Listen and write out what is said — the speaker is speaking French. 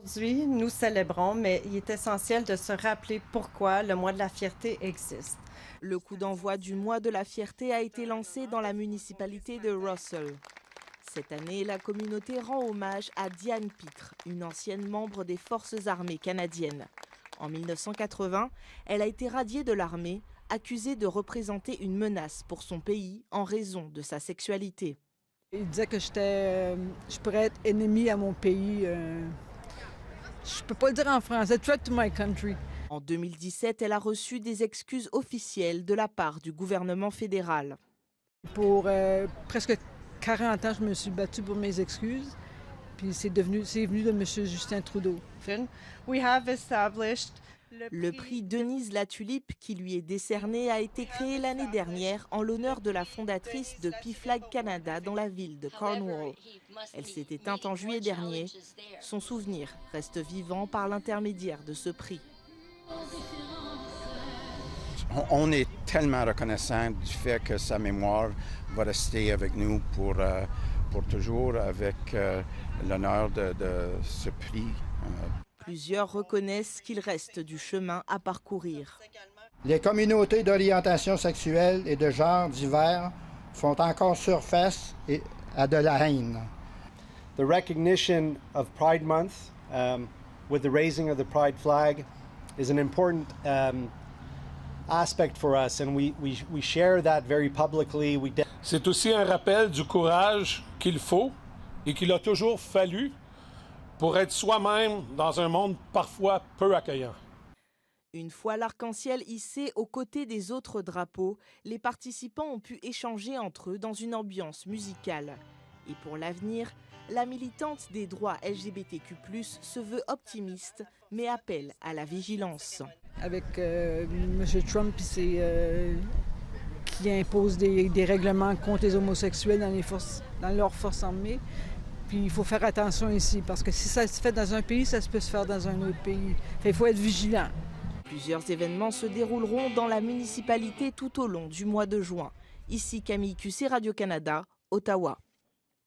Aujourd'hui, nous célébrons, mais il est essentiel de se rappeler pourquoi le mois de la fierté existe. Le coup d'envoi du mois de la fierté a été lancé dans la municipalité de Russell. Cette année, la communauté rend hommage à Diane Pitre, une ancienne membre des Forces armées canadiennes. En 1980, elle a été radiée de l'armée, accusée de représenter une menace pour son pays en raison de sa sexualité. Il disait que je pourrais être ennemie à mon pays. Je peux pas le dire en français. Threat to my country. En 2017, elle a reçu des excuses officielles de la part du gouvernement fédéral. Pour presque 40 ans, je me suis battue pour mes excuses. Puis c'est venu de M. Justin Trudeau. We have established Le prix Denise Latulipe, qui lui est décerné, a été créé l'année dernière en l'honneur de la fondatrice de PFLAG Canada dans la ville de Cornwall. Elle s'est éteinte en juillet dernier. Son souvenir reste vivant par l'intermédiaire de ce prix. On est tellement reconnaissant du fait que sa mémoire va rester avec nous pour toujours, avec l'honneur de ce prix. Plusieurs reconnaissent qu'il reste du chemin à parcourir. Les communautés d'orientation sexuelle et de genre divers font encore surface et à de la haine. The recognition of Pride Month with the raising of the Pride flag is an important aspect for us, and we share that very publicly. C'est aussi un rappel du courage qu'il faut et qu'il a toujours fallu pour être soi-même dans un monde parfois peu accueillant. Une fois l'arc-en-ciel hissé aux côtés des autres drapeaux, les participants ont pu échanger entre eux dans une ambiance musicale. Et pour l'avenir, la militante des droits LGBTQ+, se veut optimiste, mais appelle à la vigilance. Avec M. Trump qui impose des règlements contre les homosexuels dans leurs forces armées. Puis il faut faire attention ici, parce que si ça se fait dans un pays, ça peut se faire dans un autre pays. Il faut être vigilant. Plusieurs événements se dérouleront dans la municipalité tout au long du mois de juin. Ici Camille Cussé, Radio-Canada, Ottawa.